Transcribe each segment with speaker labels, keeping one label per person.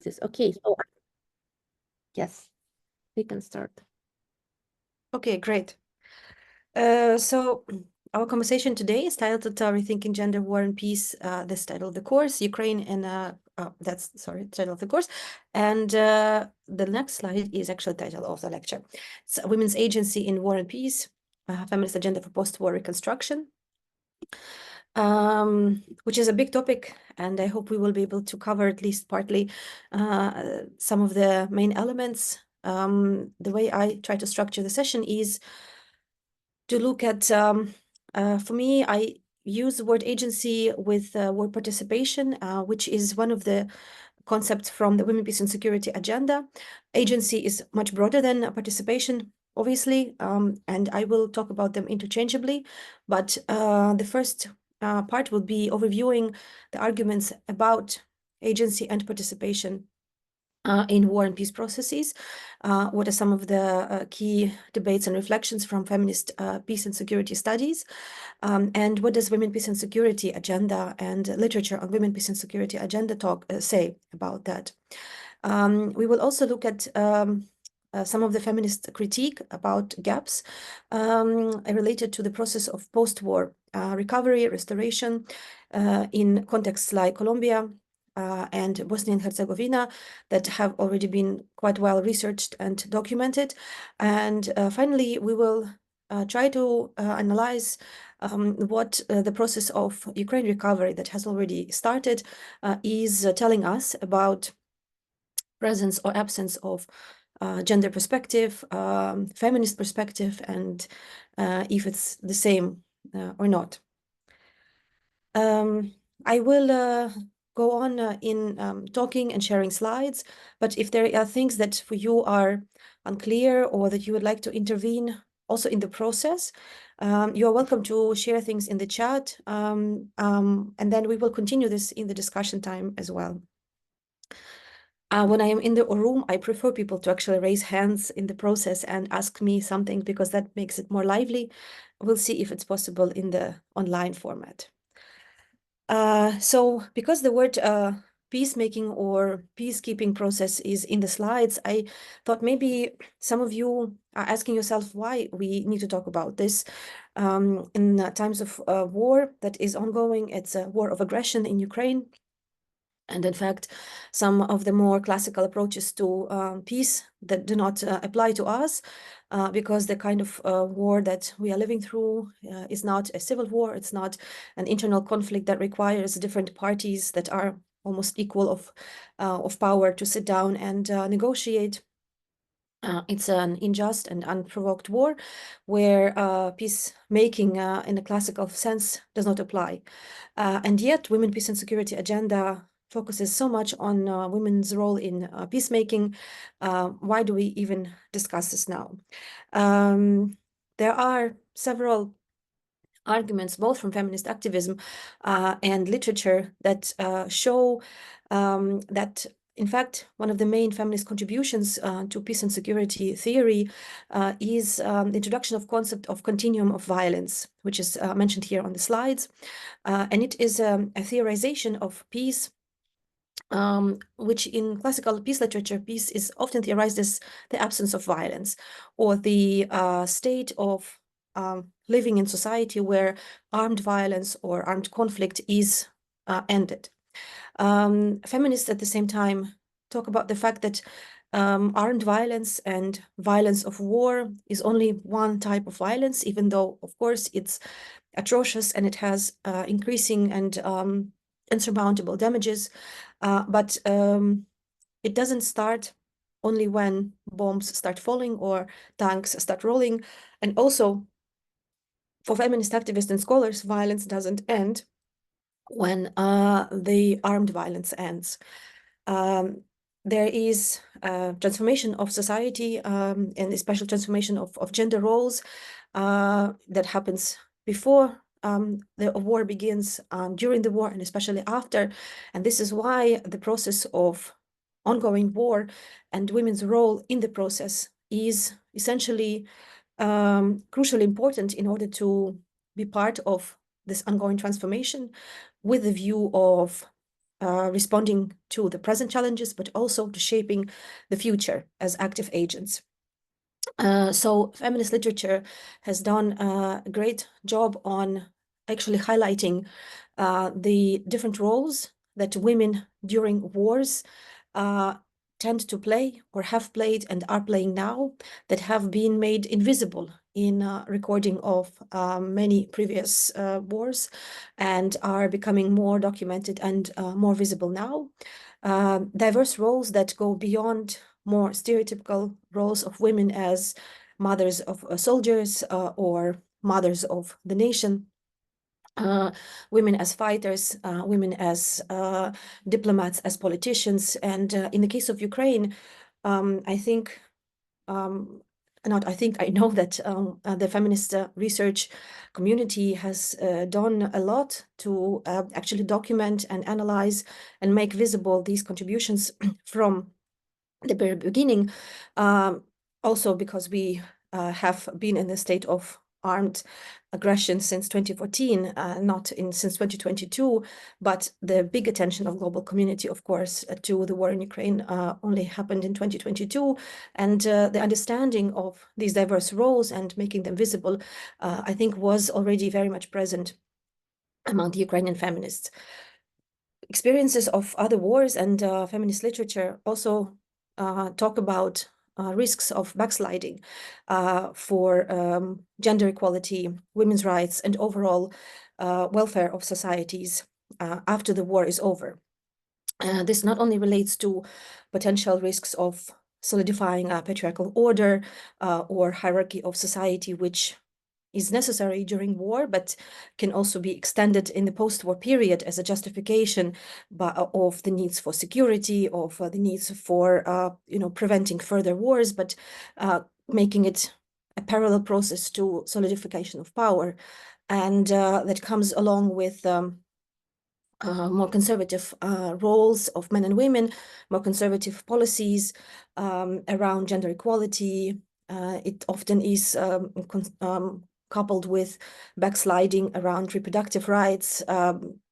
Speaker 1: Okay, so yes, we can start.
Speaker 2: Okay, great. So our conversation today is titled Rethinking Gender, War and Peace. This title of the course, Ukraine and title of the course. And the next slide is actually the title of the lecture. It's Women's Agency in War and Peace, Feminist Agenda for Post-War Reconstruction, which is a big topic, and I hope we will be able to cover at least partly some of the main elements. The way I try to structure the session is to look at, for me, I use the word agency with word participation, which is one of the concepts from the Women, Peace and Security agenda. Agency is much broader than participation, obviously, and I will talk about them interchangeably. But the first part will be overviewing the arguments about agency and participation in war and peace processes. What are some of the key debates and reflections from feminist peace and security studies? And what does Women, Peace and Security agenda and literature on Women, Peace and Security agenda say about that? We will also look at some of the feminist critique about gaps related to the process of post-war recovery, restoration in contexts like Colombia, and Bosnia and Herzegovina that have already been quite well researched and documented. And finally, we will try to analyze what the process of Ukraine recovery that has already started is telling us about presence or absence of gender perspective, feminist perspective, and if it's the same or not. I will go on in talking and sharing slides, but if there are things that for you are unclear or that you would like to intervene also in the process, you are welcome to share things in the chat, and then we will continue this in the discussion time as well. When I am in the room, I prefer people to actually raise hands in the process and ask me something because that makes it more lively. We'll see if it's possible in the online format. So because the word peacemaking or peacekeeping process is in the slides, I thought maybe some of you are asking yourself why we need to talk about this in times of war that is ongoing. It's a war of aggression in Ukraine. And in fact, some of the more classical approaches to peace that do not apply to us because the kind of war that we are living through is not a civil war. It's not an internal conflict that requires different parties that are almost equal of power to sit down and negotiate. It's an unjust and unprovoked war where peacemaking in a classical sense does not apply. And yet, Women, Peace and Security agenda focuses so much on women's role in peacemaking. Why do we even discuss this now? There are several arguments, both from feminist activism and literature, that show that, in fact, one of the main feminist contributions to peace and security theory is the introduction of concept of continuum of violence, which is mentioned here on the slides. And it is a theorization of peace, which in classical peace literature, peace is often theorized as the absence of violence or the state of living in society where armed violence or armed conflict is ended. Feminists at the same time talk about the fact that armed violence and violence of war is only one type of violence, even though, of course, it's atrocious and it has increasing and insurmountable damages. But it doesn't start only when bombs start falling or tanks start rolling. And also, for feminist activists and scholars, violence doesn't end when the armed violence ends. There is a transformation of society and a special transformation of gender roles that happens before the war begins, during the war, and especially after. And this is why the process of ongoing war and women's role in the process is essentially crucially important in order to be part of this ongoing transformation with the view of responding to the present challenges, but also to shaping the future as active agents. So feminist literature has done a great job on actually highlighting the different roles that women during wars tend to play or have played and are playing now, that have been made invisible in recording of many previous wars, and are becoming more documented and more visible now. Diverse roles that go beyond more stereotypical roles of women as mothers of soldiers or mothers of the nation. Women as fighters, women as diplomats, as politicians. And in the case of Ukraine, I think, I know that the feminist research community has done a lot to actually document and analyze and make visible these contributions from the very beginning, also because we have been in the state of armed aggression since 2014, not since 2022, but the big attention of global community, of course, to the war in Ukraine only happened in 2022. And the understanding of these diverse roles and making them visible, I think, was already very much present among the Ukrainian feminists. Experiences of other wars and feminist literature also talk about risks of backsliding for gender equality, women's rights, and overall welfare of societies after the war is over. This not only relates to potential risks of solidifying a patriarchal order or hierarchy of society, which is necessary during war, but can also be extended in the post-war period as a justification of the needs for security, of the needs for preventing further wars, but making it a parallel process to solidification of power, and that comes along with more conservative roles of men and women, more conservative policies around gender equality. It often is coupled with backsliding around reproductive rights,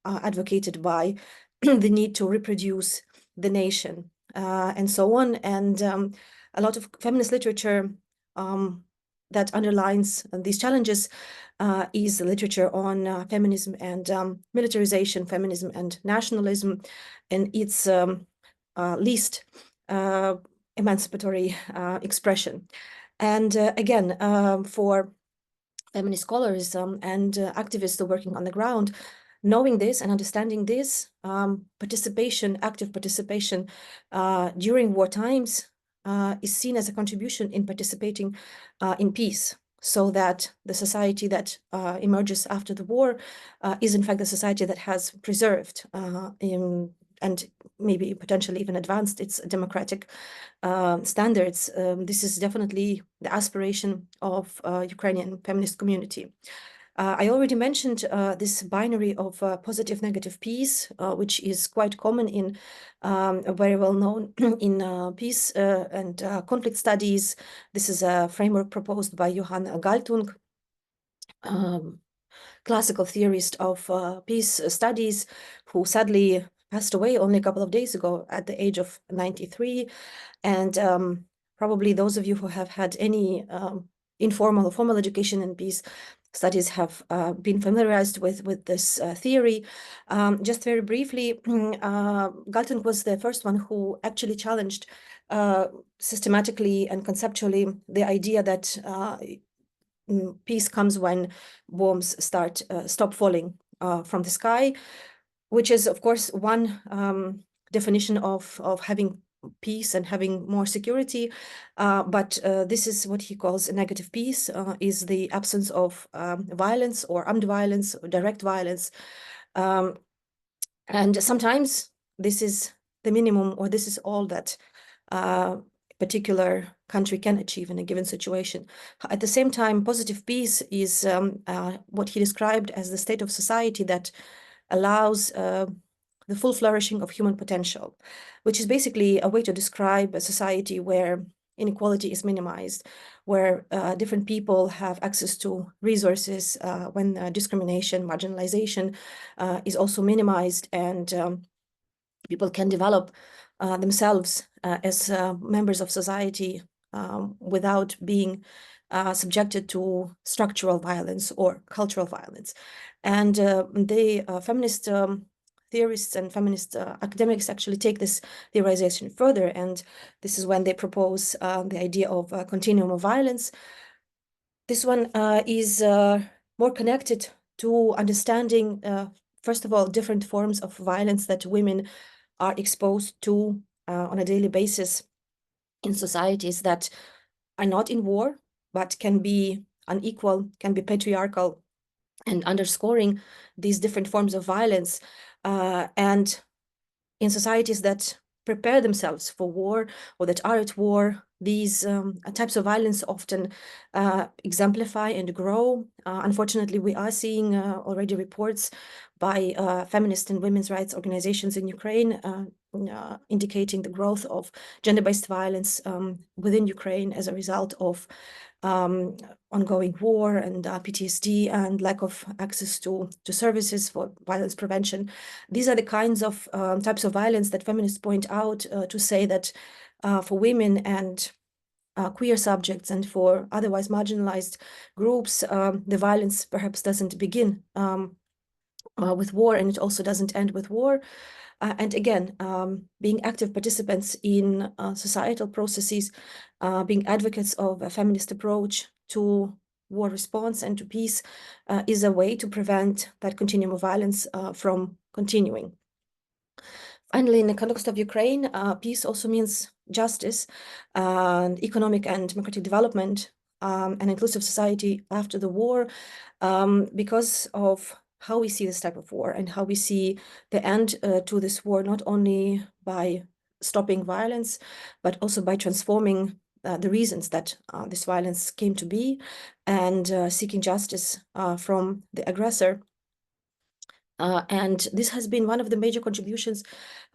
Speaker 2: advocated by the need to reproduce the nation, and so on. And a lot of feminist literature that underlines these challenges is literature on feminism and militarization, feminism and nationalism, and its least emancipatory expression. And again, for feminist scholars and activists working on the ground, knowing this and understanding this, active participation during war times is seen as a contribution in participating in peace, so that the society that emerges after the war is in fact the society that has preserved and maybe potentially even advanced its democratic standards. This is definitely the aspiration of Ukrainian feminist community. I already mentioned this binary of positive negative peace, which is quite common in very well known in peace and conflict studies. This is a framework proposed by Johann Galtung, classical theorist of peace studies, who sadly passed away only a couple of days ago at the age of 93. And probably those of you who have had any informal or formal education in peace studies have been familiarized with this theory. Just very briefly, Galton was the first one who actually challenged systematically and conceptually the idea that peace comes when bombs stop falling from the sky, which is, of course, one definition of having peace and having more security, but this is what he calls a negative peace, is the absence of violence or armed violence or direct violence, and sometimes this is the minimum, or this is all that a particular country can achieve in a given situation. At the same time, positive peace is what he described as the state of society that allows the full flourishing of human potential, which is basically a way to describe a society where inequality is minimized, where different people have access to resources, when discrimination, marginalization is also minimized, and people can develop themselves as members of society without being subjected to structural violence or cultural violence. And the feminist theorists and feminist academics actually take this theorization further, and this is when they propose the idea of a continuum of violence. This one is more connected to understanding, first of all, different forms of violence that women are exposed to on a daily basis in societies that are not in war, but can be unequal, can be patriarchal, and underscoring these different forms of violence. And in societies that prepare themselves for war or that are at war, these types of violence often exemplify and grow. Unfortunately, we are seeing already reports by feminist and women's rights organizations in Ukraine indicating the growth of gender-based violence within Ukraine as a result of ongoing war and PTSD and lack of access to services for violence prevention. These are the kinds of types of violence that feminists point out to say that for women and queer subjects and for otherwise marginalized groups, the violence perhaps doesn't begin with war, and it also doesn't end with war. And again, being active participants in societal processes, being advocates of a feminist approach to war response and to peace is a way to prevent that continuum of violence from continuing. Finally, in the context of Ukraine, peace also means justice, and economic and democratic development, and inclusive society after the war, because of how we see this type of war and how we see the end to this war, not only by stopping violence, but also by transforming the reasons that this violence came to be, and seeking justice from the aggressor. And this has been one of the major contributions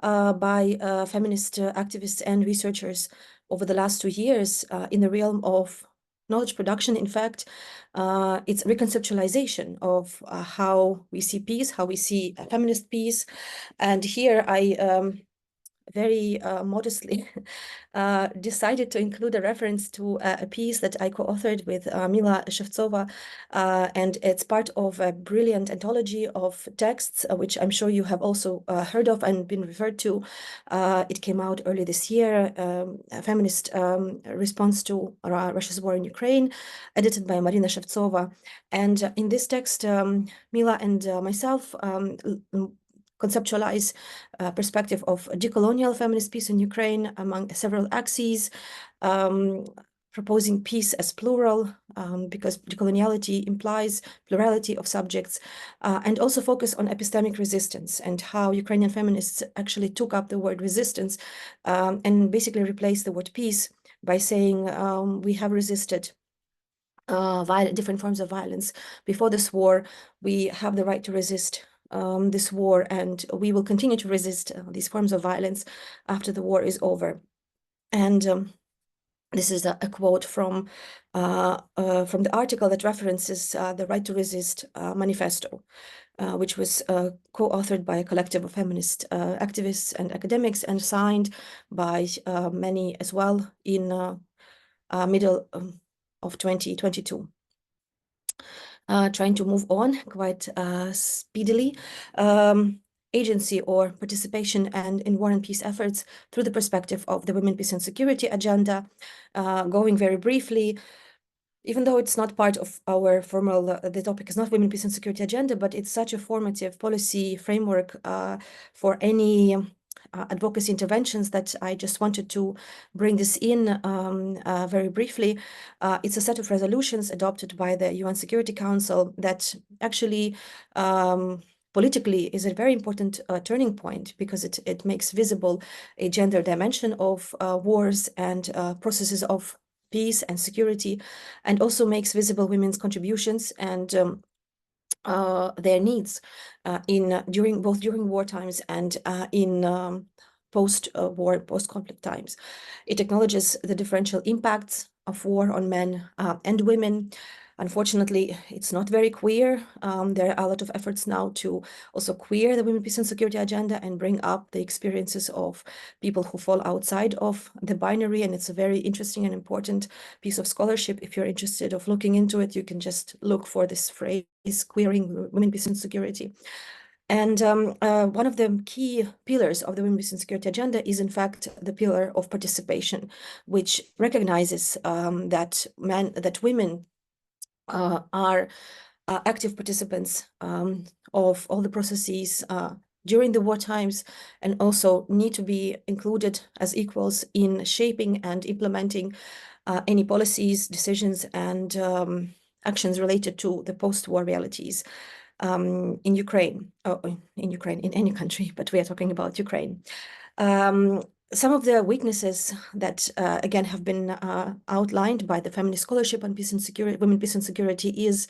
Speaker 2: by feminist activists and researchers over the last 2 years in the realm of knowledge production. In fact, it's reconceptualization of how we see peace, how we see feminist peace. And here I very modestly decided to include a reference to a piece that I co-authored with Mila Shevtsova, and it's part of a brilliant anthology of texts, which I'm sure you have also heard of and been referred to. It came out early this year, a feminist response to Russia's war in Ukraine, edited by Marina Shevtsova. And in this text, Mila and myself conceptualize perspective of decolonial feminist peace in Ukraine among several axes, proposing peace as plural, because decoloniality implies plurality of subjects, and also focus on epistemic resistance and how Ukrainian feminists actually took up the word resistance and basically replaced the word peace by saying we have resisted different forms of violence before this war. We have the right to resist this war, and we will continue to resist these forms of violence after the war is over. And this is a quote from the article that references the Right to Resist manifesto, which was co-authored by a collective of feminist activists and academics and signed by many as well in middle of 2022. Trying to move on quite speedily. Agency or participation and in war and peace efforts through the perspective of the Women, Peace and Security agenda. Going very briefly, even though it's not part of our formal, the topic is not Women, Peace and Security agenda, but it's such a formative policy framework for any advocacy interventions that I just wanted to bring this in very briefly. It's a set of resolutions adopted by the UN Security Council that actually politically is a very important turning point, because it makes visible a gender dimension of wars and processes of peace and security, and also makes visible women's contributions and their needs during war times and in post-war, post-conflict times. It acknowledges the differential impacts of war on men and women, Unfortunately, it's not very queer. There are a lot of efforts now to also queer the women, peace, and security agenda and bring up the experiences of people who fall outside of the binary. And it's a very interesting and important piece of scholarship. If you're interested of looking into it, you can just look for this phrase, queering women, peace, and security. And one of the key pillars of the women, peace, and security agenda is, in fact, the pillar of participation, which recognizes that women are active participants of all the processes during the war times, and also need to be included as equals in shaping and implementing any policies, decisions, and actions related to the post-war realities in Ukraine, in any country, but we are talking about Ukraine. Some of the weaknesses that, again, have been outlined by the feminist scholarship on peace and security, women, peace and security, is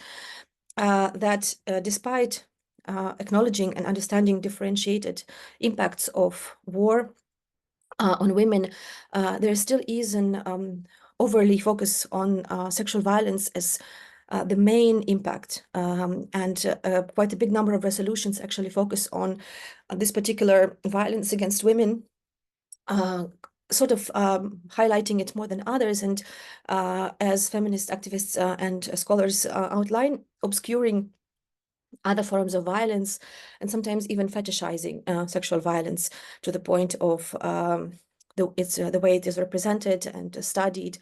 Speaker 2: that despite acknowledging and understanding differentiated impacts of war on women, there still is an overly focus on sexual violence as the main impact, and quite a big number of resolutions actually focus on this particular violence against women, sort of highlighting it more than others, and as feminist activists and scholars outline, obscuring other forms of violence, and sometimes even fetishizing sexual violence to the point of the way it is represented and studied,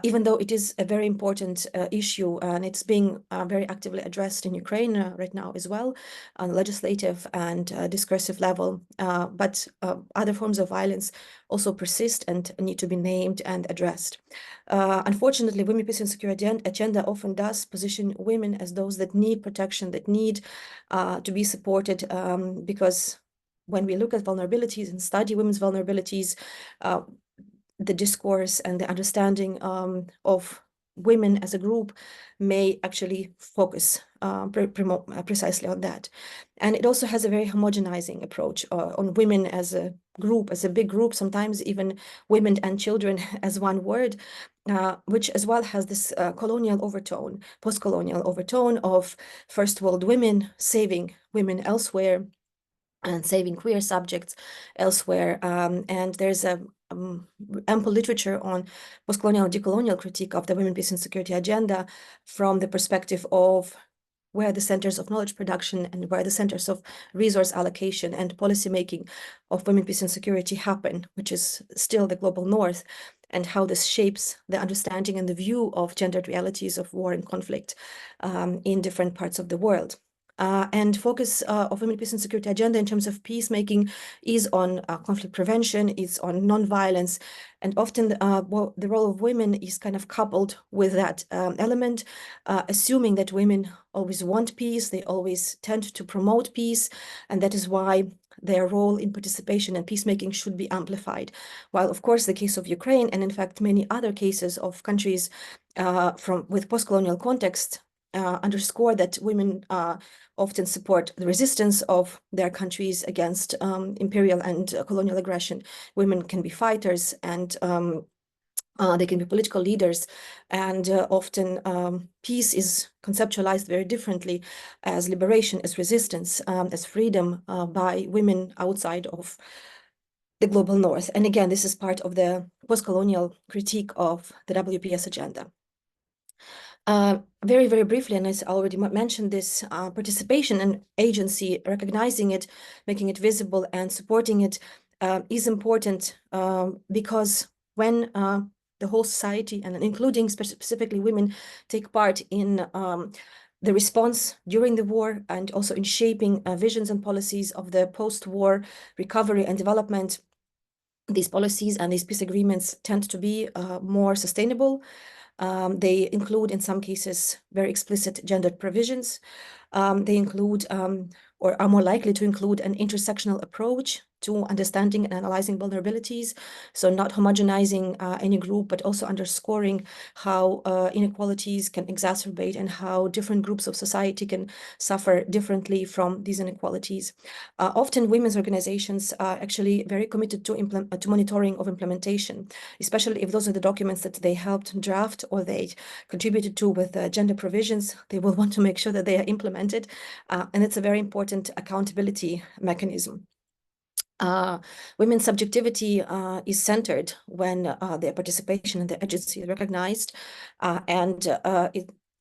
Speaker 2: even though it is a very important issue, and it's being very actively addressed in Ukraine right now as well, on legislative and discursive level. But other forms of violence also persist and need to be named and addressed. Unfortunately, women, peace, and security agenda often does position women as those that need protection, that need to be supported, because when we look at vulnerabilities and study women's vulnerabilities, the discourse and the understanding of women as a group may actually focus precisely on that. And it also has a very homogenizing approach on women as a group, as a big group, sometimes even women and children as one word, which as well has this colonial overtone, post-colonial overtone of first world women saving women elsewhere and saving queer subjects elsewhere. And there's a ample literature on post-colonial and decolonial critique of the women, peace, and security agenda from the perspective of where the centers of knowledge production and where the centers of resource allocation and policymaking of women, peace, and security happen, which is still the global north, and how this shapes the understanding and the view of gendered realities of war and conflict in different parts of the world. And focus of women, peace, and security agenda in terms of peacemaking is on conflict prevention, is on nonviolence, and often the role of women is kind of coupled with that element, assuming that women always want peace, they always tend to promote peace, and that is why their role in participation and peacemaking should be amplified. While, of course, the case of Ukraine, and in fact many other cases of countries with post-colonial context, underscore that women often support the resistance of their countries against imperial and colonial aggression. Women can be fighters, and they can be political leaders, and often peace is conceptualized very differently as liberation, as resistance, as freedom by women outside of the global north. And again, this is part of the post-colonial critique of the WPS agenda. Very, very briefly, and as I already mentioned, this participation and agency, recognizing it, making it visible, and supporting it is important because when the whole society, and including specifically women, take part in the response during the war and also in shaping visions and policies of the post-war recovery and development, these policies and these peace agreements tend to be more sustainable. They include, in some cases, very explicit gendered provisions. They include, or are more likely to include, an intersectional approach to understanding and analyzing vulnerabilities. So not homogenizing any group, but also underscoring how inequalities can exacerbate and how different groups of society can suffer differently from these inequalities. Often women's organizations are actually very committed to monitoring of implementation, especially if those are the documents that they helped draft or they contributed to with gender provisions. They will want to make sure that they are implemented, and it's a very important accountability mechanism. Women's subjectivity is centered when their participation and their agency is recognized, and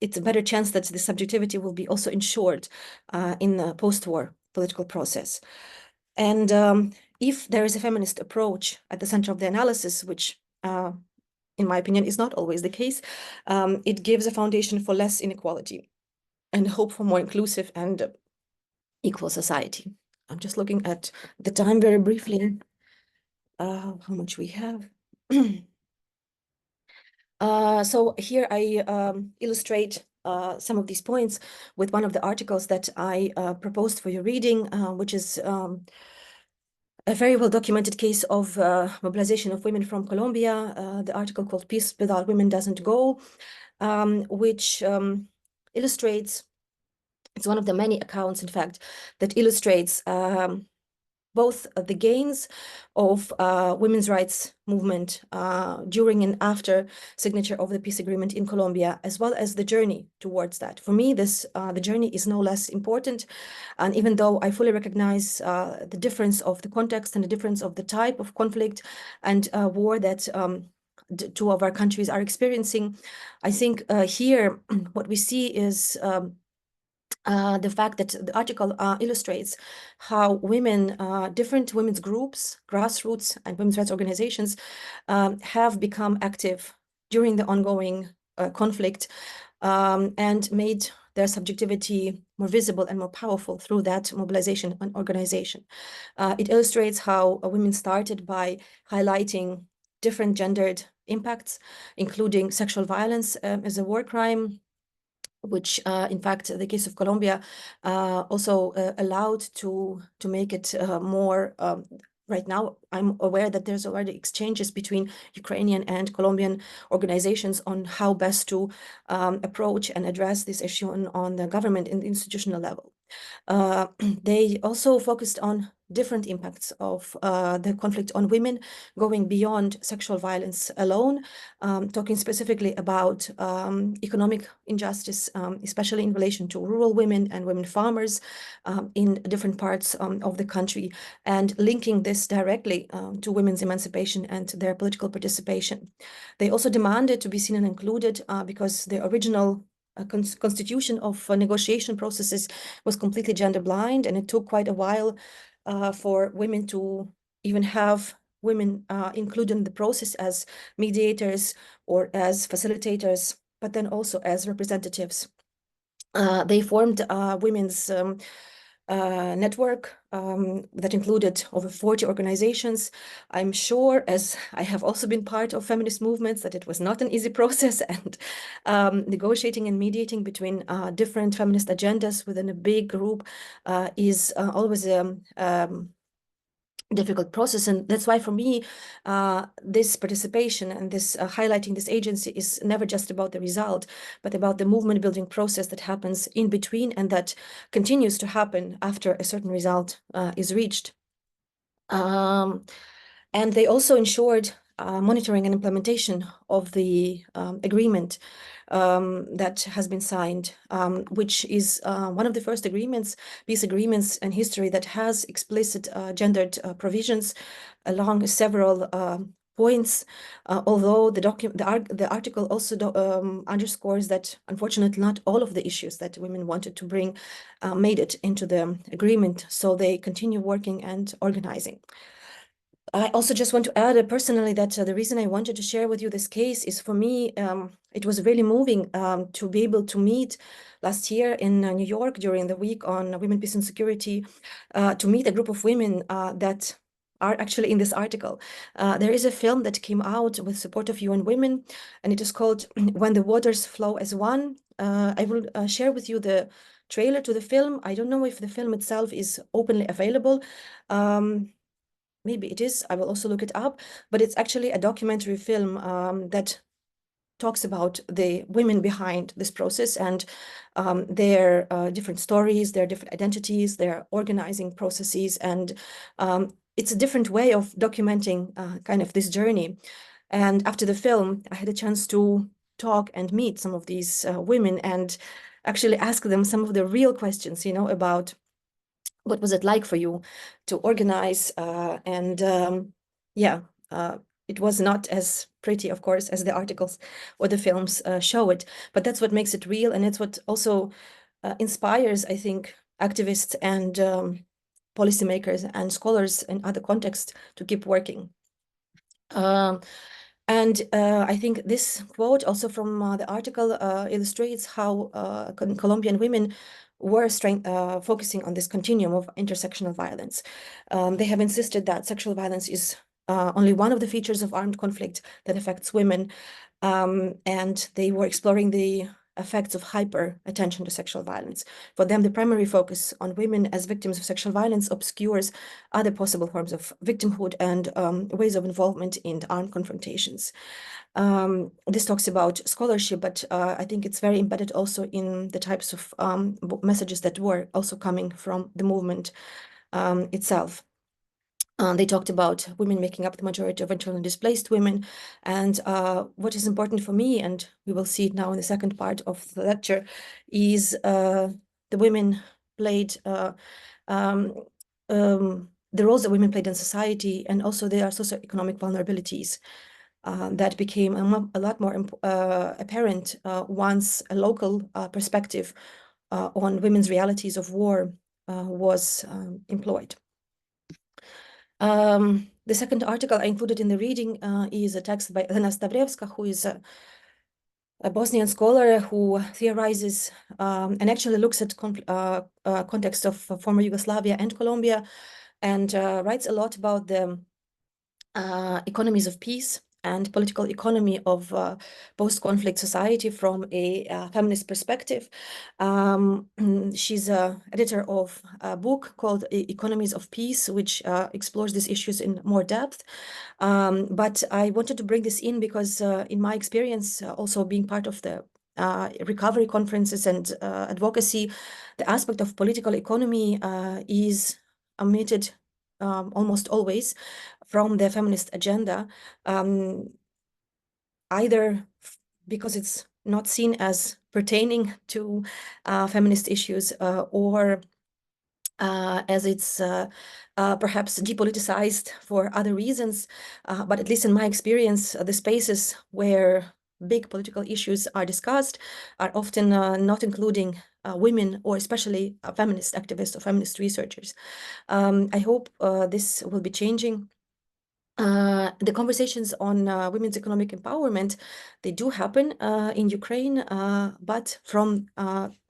Speaker 2: it's a better chance that the subjectivity will be also ensured in the post-war political process. And if there is a feminist approach at the center of the analysis, which in my opinion is not always the case, it gives a foundation for less inequality and hope for more inclusive and equal society. I'm just looking at the time very briefly. How much we have. So here I illustrate some of these points with one of the articles that I proposed for your reading, which is a very well-documented case of mobilization of women from Colombia, the article called Peace Without Women Doesn't Go, which illustrates, it's one of the many accounts, in fact, that illustrates both the gains of women's rights movement during and after signature of the peace agreement in Colombia, as well as the journey towards that. For me, the journey is no less important. And even though I fully recognize the difference of the context and the difference of the type of conflict and war that two of our countries are experiencing, I think here what we see is the fact that the article illustrates how women, different women's groups, grassroots and women's rights organizations have become active during the ongoing conflict and made their subjectivity more visible and more powerful through that mobilization and organization. It illustrates how women started by highlighting different gendered impacts, including sexual violence as a war crime, which in fact the case of Colombia also allowed to make it more right now. I'm aware that there's already exchanges between Ukrainian and Colombian organizations on how best to approach and address this issue on the government and institutional level. They also focused on different impacts of the conflict on women, going beyond sexual violence alone, talking specifically about economic injustice, especially in relation to rural women and women farmers in different parts of the country, and linking this directly to women's emancipation and their political participation. They also demanded to be seen and included because the original constitution of negotiation processes was completely gender blind, and it took quite a while for women to even have women included in the process as mediators or as facilitators, but then also as representatives. They formed women's network that included over 40 organizations. I'm sure, as I have also been part of feminist movements, that it was not an easy process, and negotiating and mediating between different feminist agendas within a big group is always difficult process. And that's why for me this participation and this highlighting this agency is never just about the result, but about the movement building process that happens in between and that continues to happen after a certain result is reached. And they also ensured monitoring and implementation of the agreement that has been signed, which is one of the first agreements, peace agreements in history that has explicit gendered provisions along several points, although the article also underscores that unfortunately not all of the issues that women wanted to bring made it into the agreement, so they continue working and organizing. I also just want to add personally that the reason I wanted to share with you this case is, for me, it was really moving to be able to meet last year in New York during the week on women, peace and security, to meet a group of women that are actually in this article. There is a film that came out with support of UN Women, and it is called When the Waters Flow as One. I will share with you the trailer to the film. I don't know if the film itself is openly available. maybe it is, I will also look it up, but it's actually a documentary film that talks about the women behind this process and their different stories, their different identities, their organizing processes, and it's a different way of documenting kind of this journey. And after the film, I had a chance to talk and meet some of these women and actually ask them some of the real questions, you know, about what was it like for you to organize, and yeah, it was not as pretty, of course, as the articles or the films show it, but that's what makes it real, and it's what also inspires, I think, activists and policymakers and scholars in other contexts to keep working. And I think this quote also from the article illustrates how Colombian women were focusing on this continuum of intersectional violence. They have insisted that sexual violence is only one of the features of armed conflict that affects women, and they were exploring the effects of hyper attention to sexual violence. For them, the primary focus on women as victims of sexual violence obscures other possible forms of victimhood and ways of involvement in armed confrontations. This talks about scholarship, but I think it's very embedded also in the types of messages that were also coming from the movement itself. They talked about women making up the majority of internally displaced women. And what is important for me, and we will see it now in the second part of the lecture, is the women played, the roles that women played in society, and also their socioeconomic vulnerabilities that became a lot more apparent once a local perspective on women's realities of war was employed. The second article I included in the reading is a text by Elena Stavrevska, who is a Bosnian scholar who theorizes and actually looks at context of former Yugoslavia and Colombia, and writes a lot about the economies of peace and political economy of post-conflict society from a feminist perspective. She's an editor of a book called Economies of Peace, which explores these issues in more depth. But I wanted to bring this in because in my experience, also being part of the recovery conferences and advocacy, the aspect of political economy is omitted almost always from the feminist agenda, either because it's not seen as pertaining to feminist issues or as it's perhaps depoliticized for other reasons. But at least in my experience, the spaces where big political issues are discussed are often not including women, or especially feminist activists or feminist researchers. I hope this will be changing. The conversations on women's economic empowerment, they do happen in Ukraine, but from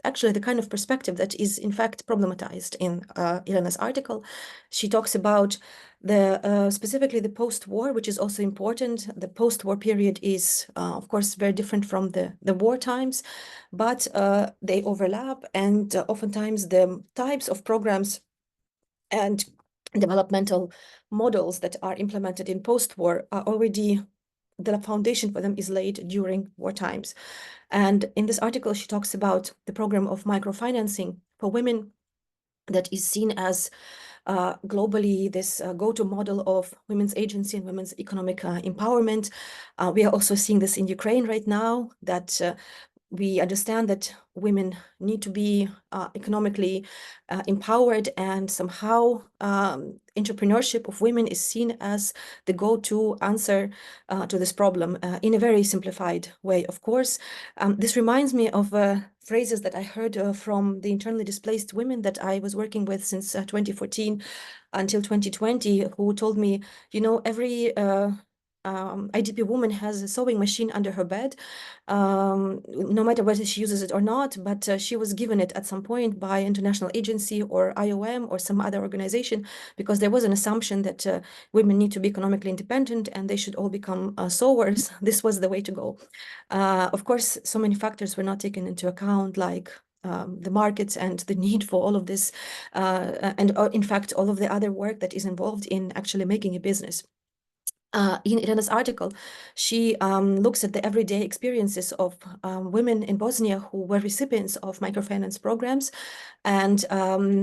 Speaker 2: actually the kind of perspective that is in fact problematized in Elena's article. She talks about the specifically the post-war, which is also important. The post-war period is, of course, very different from the war times, but they overlap, and oftentimes the types of programs and developmental models that are implemented in post-war are already, the foundation for them is laid during war times. And in this article, she talks about the program of microfinancing for women that is seen as globally this go-to model of women's agency and women's economic empowerment. We are also seeing this in Ukraine right now, that we understand that women need to be economically empowered, and somehow entrepreneurship of women is seen as the go-to answer to this problem in a very simplified way, of course. This reminds me of phrases that I heard from the internally displaced women that I was working with since 2014 until 2020, who told me, you know, every IDP woman has a sewing machine under her bed, no matter whether she uses it or not, but she was given it at some point by international agency or IOM or some other organization, because there was an assumption that women need to be economically independent and they should all become sewers. This was the way to go. Of course, so many factors were not taken into account, like the markets and the need for all of this, and in fact, all of the other work that is involved in actually making a business. In this article, she looks at the everyday experiences of women in Bosnia who were recipients of microfinance programs, and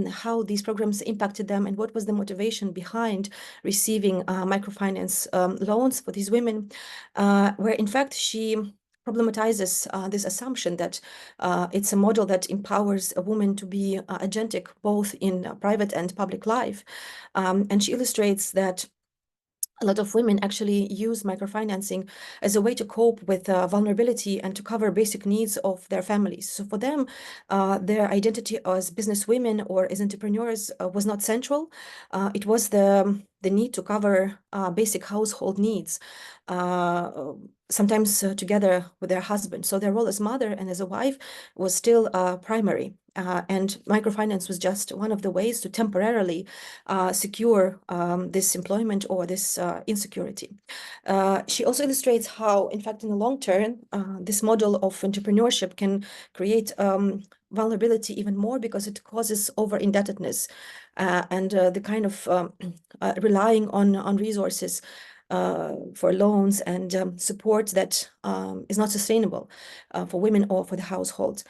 Speaker 2: how these programs impacted them, and what was the motivation behind receiving microfinance loans for these women, where in fact she problematizes this assumption that it's a model that empowers a woman to be agentic both in private and public life. And she illustrates that a lot of women actually use microfinancing as a way to cope with vulnerability and to cover basic needs of their families. So for them, their identity as business women or as entrepreneurs was not central. It was the need to cover basic household needs, sometimes together with their husband. So their role as mother and as a wife was still primary. And microfinance was just one of the ways to temporarily secure this employment or this insecurity. She also illustrates how, in fact, in the long term, this model of entrepreneurship can create vulnerability even more because it causes over-indebtedness and the kind of relying on resources for loans and support that is not sustainable for women or for the household.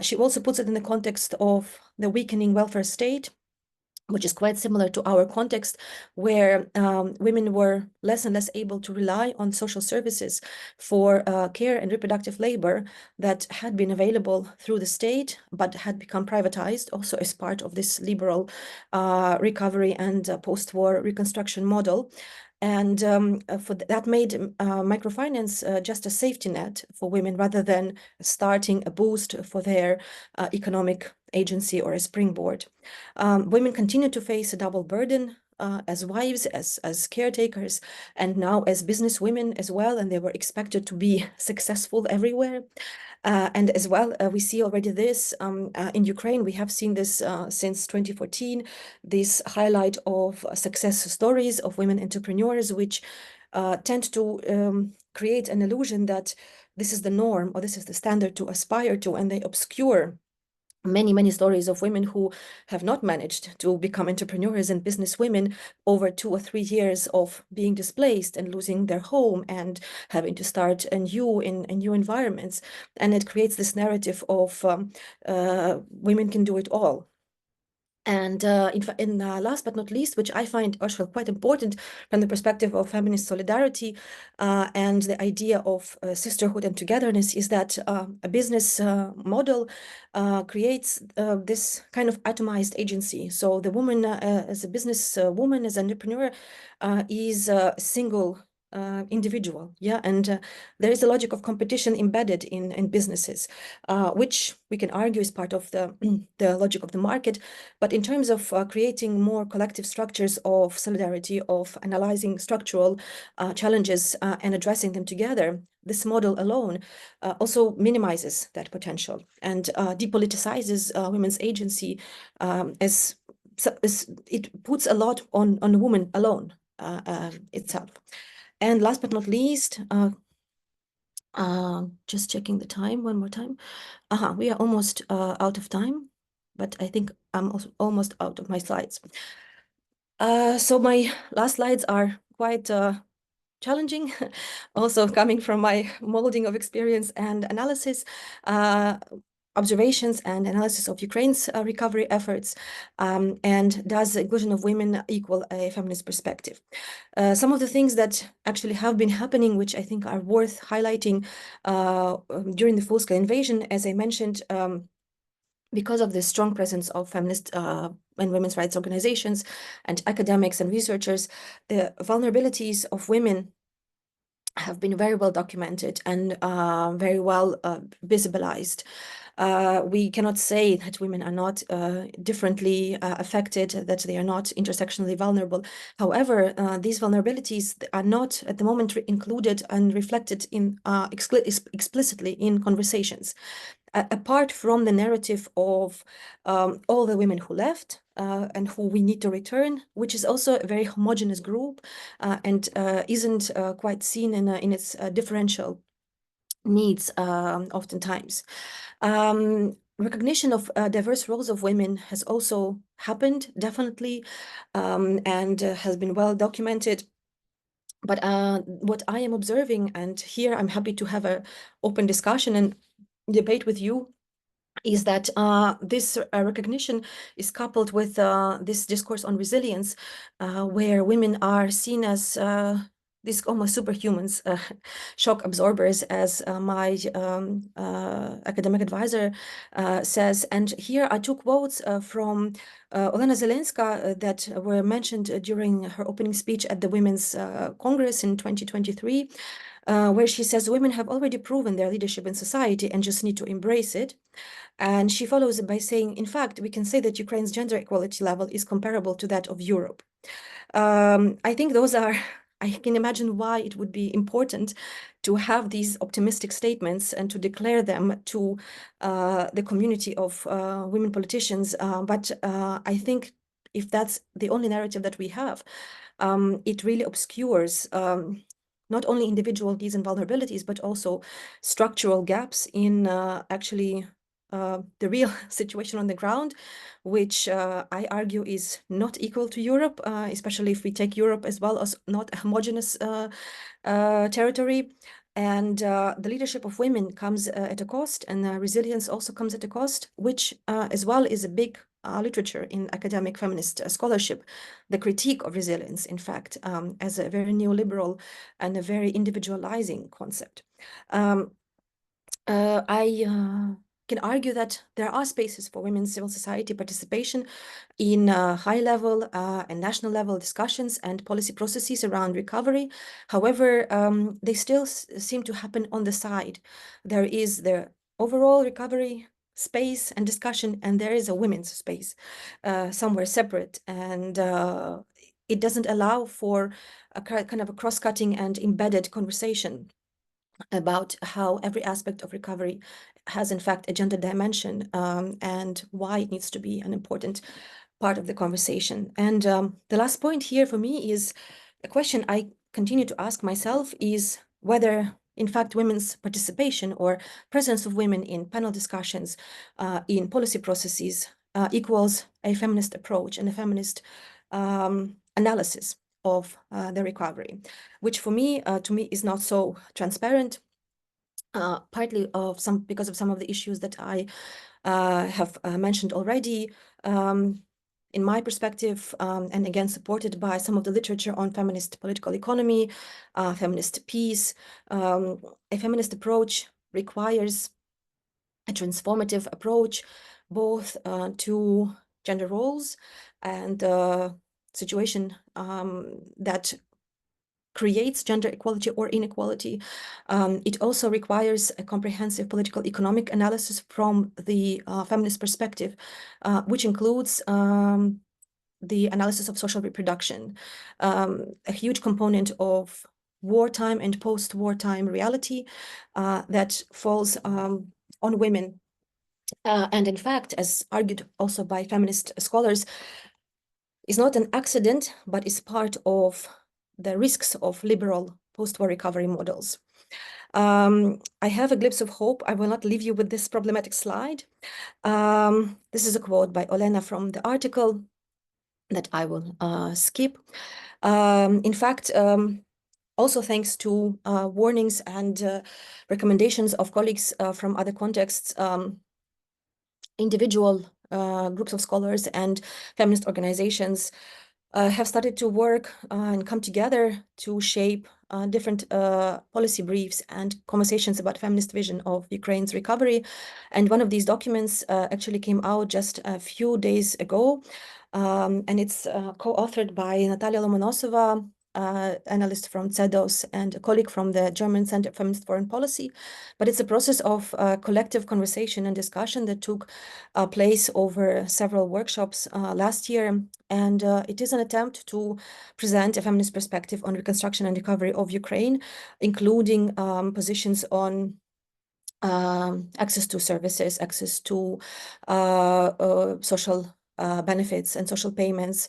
Speaker 2: She also puts it in the context of the weakening welfare state, which is quite similar to our context, where women were less and less able to rely on social services for care and reproductive labor that had been available through the state, but had become privatized also as part of this liberal recovery and post-war reconstruction model. And that made microfinance just a safety net for women rather than starting a boost for their economic agency or a springboard. Women continue to face a double burden as wives, as caretakers, and now as business women as well, and they were expected to be successful everywhere. And as well, we see already this in Ukraine. We have seen this since 2014, this highlight of success stories of women entrepreneurs, which tend to create an illusion that this is the norm or this is the standard to aspire to, and they obscure many stories of women who have not managed to become entrepreneurs and business women over 2 or 3 years of being displaced and losing their home and having to start anew in new environments. And it creates this narrative of women can do it all. And last but not least, which I find also quite important from the perspective of feminist solidarity and the idea of sisterhood and togetherness, is that a business model creates this kind of atomized agency. So the woman as a business woman, as an entrepreneur, is a single individual, and there is a logic of competition embedded in businesses, which we can argue is part of the the logic of the market. But in terms of creating more collective structures of solidarity, of analyzing structural challenges and addressing them together, this model alone also minimizes that potential and depoliticizes women's agency, as it puts a lot on the woman alone itself. And last but not least, just checking the time one more time. We are almost out of time, but I think I'm also almost out of my slides. So my last slides are quite challenging, also coming from my molding of experience and analysis, observations and analysis of Ukraine's recovery efforts, and does the inclusion of women equal a feminist perspective? Some of the things that actually have been happening, which I think are worth highlighting during the full-scale invasion, as I mentioned, because of the strong presence of feminist and women's rights organizations and academics and researchers, the vulnerabilities of women have been very well documented and very well visibilized. We cannot say that women are not differently affected, that they are not intersectionally vulnerable. However, these vulnerabilities are not at the moment included and reflected in explicitly in conversations. Apart from the narrative of all the women who left and who we need to return, which is also a very homogeneous group and isn't quite seen in its differential needs oftentimes. recognition of diverse roles of women has also happened, definitely, and has been well documented. But what I am observing, and here I'm happy to have an open discussion and debate with you, is that this recognition is coupled with this discourse on resilience, where women are seen as these almost superhumans, shock absorbers, as my academic advisor says. And here are two quotes from Olena Zelenska that were mentioned during her opening speech at the Women's Congress in 2023, where she says, "Women have already proven their leadership in society and just need to embrace it." And she follows it by saying, "In fact, we can say that Ukraine's gender equality level is comparable to that of Europe." I think those are, I can imagine why it would be important to have these optimistic statements and to declare them to the community of women politicians. But I think if that's the only narrative that we have, it really obscures not only individual needs and vulnerabilities, but also structural gaps in actually the real situation on the ground, which I argue is not equal to Europe, especially if we take Europe as well as not a homogeneous territory. And the leadership of women comes at a cost, and resilience also comes at a cost, which as well is a big literature in academic feminist scholarship, the critique of resilience, in fact, as a very neoliberal and a very individualizing concept. I can argue that there are spaces for women's civil society participation in high level and national level discussions and policy processes around recovery. However, they still seem to happen on the side. There is the overall recovery space and discussion, and there is a women's space somewhere separate. And it doesn't allow for a kind of a cross-cutting and embedded conversation about how every aspect of recovery has in fact a gender dimension, and why it needs to be an important part of the conversation. And the last point here for me is a question I continue to ask myself, is whether in fact women's participation or presence of women in panel discussions in policy processes equals a feminist approach and a feminist analysis of the recovery, which for me, to me, is not so transparent, partly because of some of the issues that I have mentioned already. In my perspective, and again supported by some of the literature on feminist political economy, feminist peace, a feminist approach requires a transformative approach both to gender roles and situation that creates gender equality or inequality. It also requires a comprehensive political economic analysis from the feminist perspective, which includes the analysis of social reproduction, a huge component of wartime and post-wartime reality that falls on women. And in fact, as argued also by feminist scholars, is not an accident, but is part of the risks of liberal post-war recovery models. I have a glimpse of hope. I will not leave you with this problematic slide. This is a quote by Olena from the article that I will skip. In fact, also thanks to warnings and recommendations of colleagues from other contexts, individual groups of scholars and feminist organizations have started to work and come together to shape different policy briefs and conversations about feminist vision of Ukraine's recovery. And one of these documents actually came out just a few days ago, and it's co-authored by Natalia Lomonosova, analyst from CEDOS, and a colleague from the German Center for Feminist Foreign Policy. But it's a process of collective conversation and discussion that took place over several workshops last year. And it is an attempt to present a feminist perspective on reconstruction and recovery of Ukraine, including positions on access to services, access to social benefits and social payments,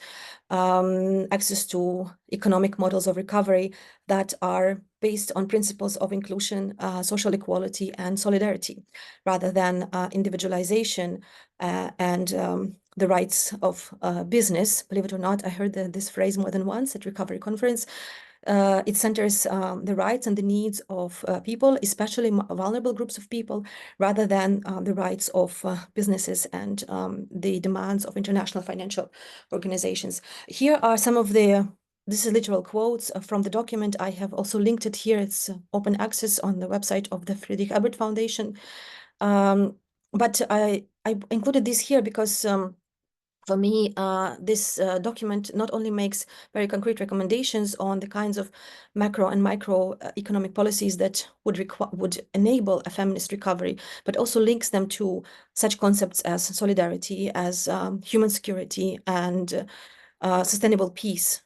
Speaker 2: access to economic models of recovery that are based on principles of inclusion, social equality, and solidarity, rather than individualization and the rights of business. Believe it or not, I heard this phrase more than once at Recovery Conference. It centers the rights and the needs of people, especially vulnerable groups of people, rather than the rights of businesses and the demands of international financial organizations. Here are some of this is literal quotes from the document. I have also linked it here. It's open access on the website of the Friedrich Ebert Foundation. But I included this here because for me, this document not only makes very concrete recommendations on the kinds of macro and micro economic policies that would enable a feminist recovery, but also links them to such concepts as solidarity, as human security, and sustainable peace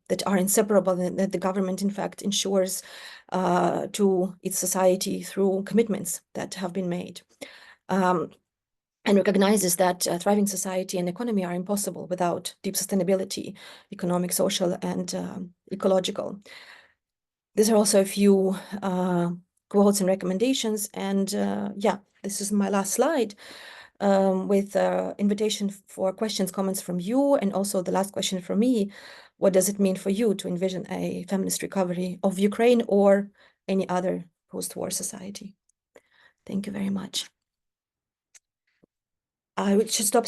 Speaker 2: that are inseparable, and that the government, in fact, ensures to its society through commitments that have been made. And recognizes that a thriving society and economy are impossible without deep sustainability, economic, social, and ecological. These are also a few quotes and recommendations. And yeah, this is my last slide with invitation for questions, comments from you, and also the last question from me. What does it mean for you to envision a feminist recovery of Ukraine or any other post-war society? Thank you very much. I should stop